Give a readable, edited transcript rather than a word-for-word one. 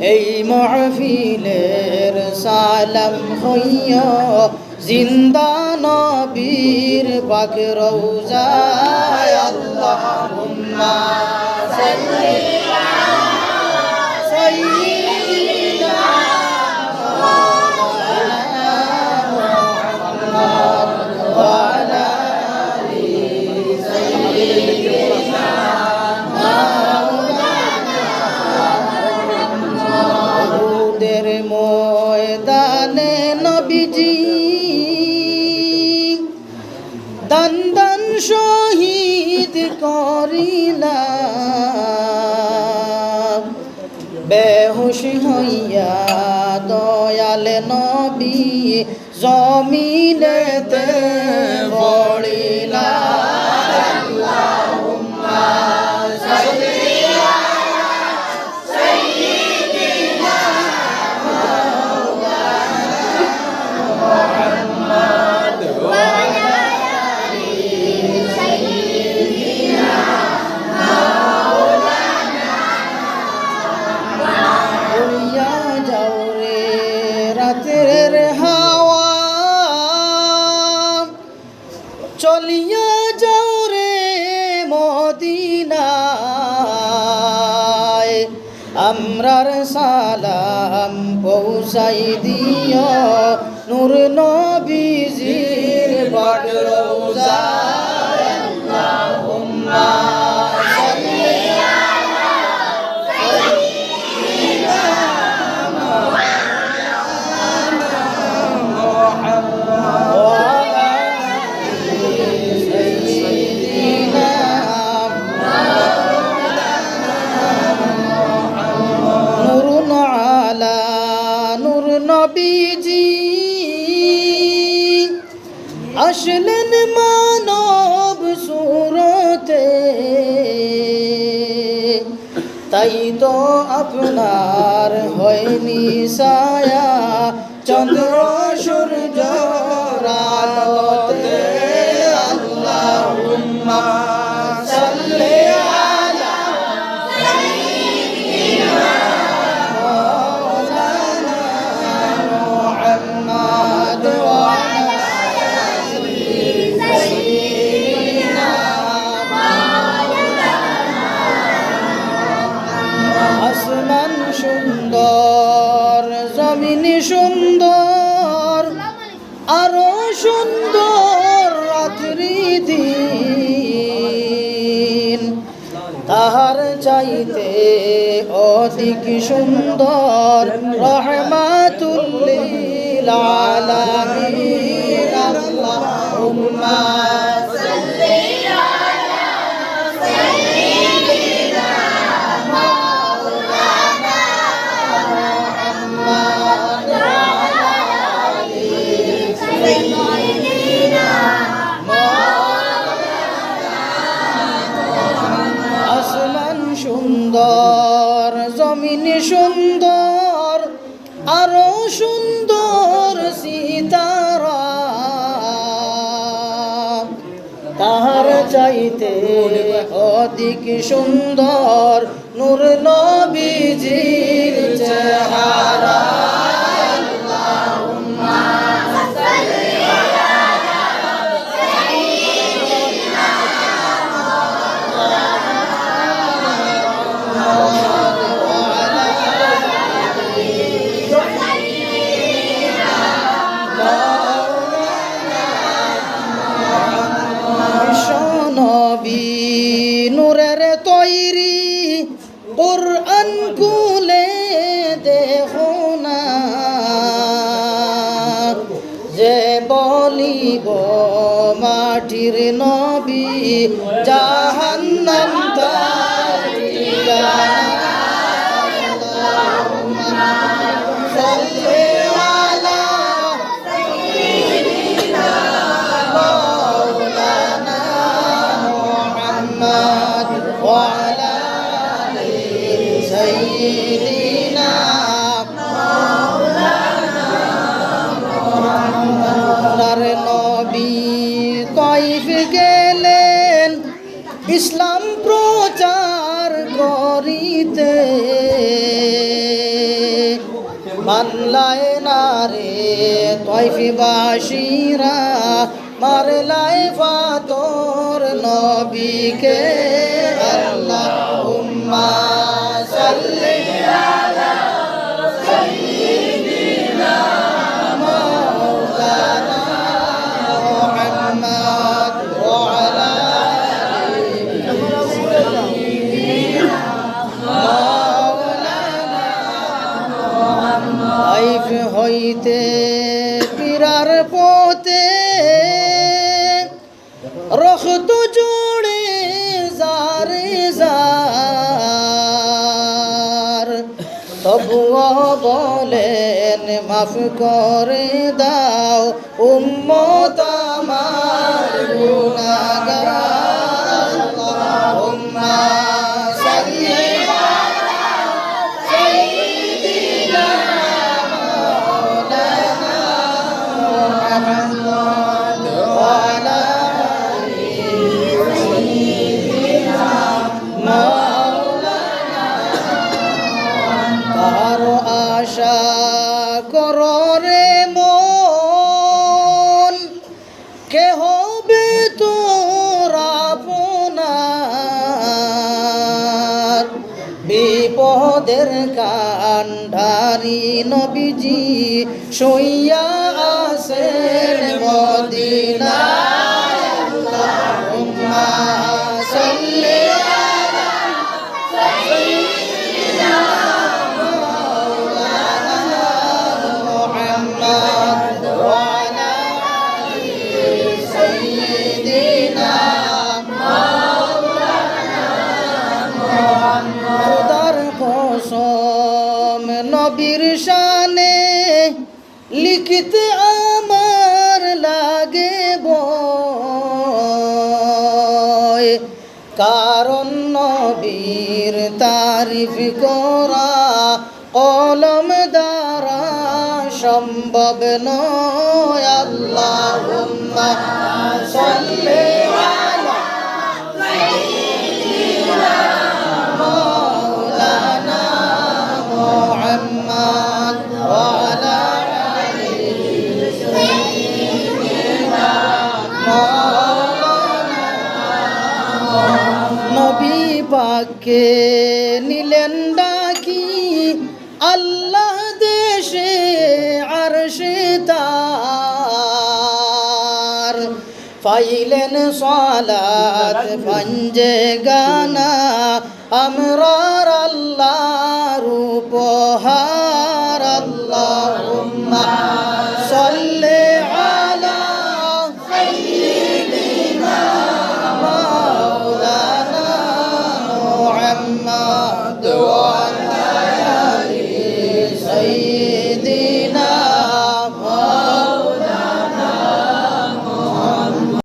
এই মাহফিলের সালাম হইয়া জিন্দা নবীর পাক রওজায় আল্লাহুম্মা সাল্লি আলা সাইয়্যিদিনা মুহাম্মদ ওয়া আলা আলি সাইয়্যিদিনা উহুদের ময়দানে নবীজি দান দান শহীদ করিলা বেহুশ হইয়া দয়াল নবী জমিনেতে পড়িলা আল্লাহুম্মা সাল্লি আলা সাইয়্যিদিনা মুহাম্মদ ওয়া আলা আলি সাইয়্যিদিনা মাওলানা উড়িয়া যাও রে রাতের হাওয়া চলিয়া যাও রে মদিনায় আমরার সালাম পৌঁছাই দিও নূর নবীজির পাক রওজায় আল্লাহুম্মা সাল্লি আলা সাইয়্যিদিনা মুহাম্মদ ওয়া আলা আলি সাইয়্যিদিনা নূরুন আলা নূর নবীজি আসলেন মানব সুরতে তাই তো আপনার হয়নি ছায়া চন্দ্র সূর্য আলোতে আল্লাহুম্মা সাল্লি আলা সাইয়্যিদিনা মাওলানা মুহাম্মদ ওয়া আলা আলি সাইয়্যিদিনা আসমান সুন্দর জমিন সুন্দর আরো সুন্দর রাত্রি দিন তাহার চাইতে অধিক সুন্দর রহমাতুল লিল আলামিন আল্লাহুম্মা সাল্লি আলা সাইয়্যিদিনা মাওলানা মুহাম্মদ ওয়া আলা আলি সাইয়্যিদিনা আসমান সুন্দর জমিন সুন্দর আরো সুন্দর সিতারা তাহার চাইতে অধিক সুন্দর নূর নবীজির চেহারা আল্লাহুম্মা সাল্লি আলা সাইয়্যিদিনা মুহাম্মদ ওয়া আলা আলি সাইয়্যিদিনা মাওলানা বিশ্বনবী নূরের তৈরি কুরআন খুলে দেখো না যে বলিব মাটির নবী জাহান্নাম তার ঠিকানা আল্লাহুম্মা সাল্লি আলা সাইয়্যিদিনা মাওলানা মুহাম্মদ ওয়া আলা আলি সাইয়্যিদিনা মাওলানা মুহাম্মদ নবী তাইফ গেলেন ইসলাম প্রচার করিতে মানলায় না রে তয়ফিবাসীরা মারলায় ফাতর নবীকে আল্লাহুম্মা সাল্লি আলা সাইয়্যিদিনা মাওলানা মুহাম্মদ ওয়া আলা আলি সাইয়্যিদিনা মাওলানা মুহাম্মদ আইফ হইতে পিরার পথে রক্ত জোড়ে জারে জার তবুও বলেন মাফ করে দাও উম্মত আমার গুনাহগার আল্লাহুম্মা সাল্লি আলা সাইয়্যিদিনা মাওলানা মুহাম্মদ ওয়া আলা কারো আশা কররে মন কে হবে তোর আপনার বিপদের কান্ডারি নবীজি শুইয়া আছেন মদিনায় আল্লাহুম্মা সাল্লি আলা সাইয়্যিদিনা মাওলানা মুহাম্মদ ওয়া আলা আলি সাইয়্যিদিনা মাওলানা মুহাম্মদ খোদার কসম নবীর শানে লিখিতে আমার লাগে বয় কারণ নবীর তারিফ করা কলম দ্বারা সম্ভব নয় আল্লাহুম্মা সাল্লি আলা সাইয়্যিদিনা মাওলানা মুহাম্মদ ওয়া আলা আলি সাইয়্যিদিনা মাওলানা নবী পাককে নিলেন ডাকি আল্লাহ দেশে আরশে তার পাইলেন সালাত পঞ্জে গানা আমরার আল্লাহর উপহার আল্লাহুম্মা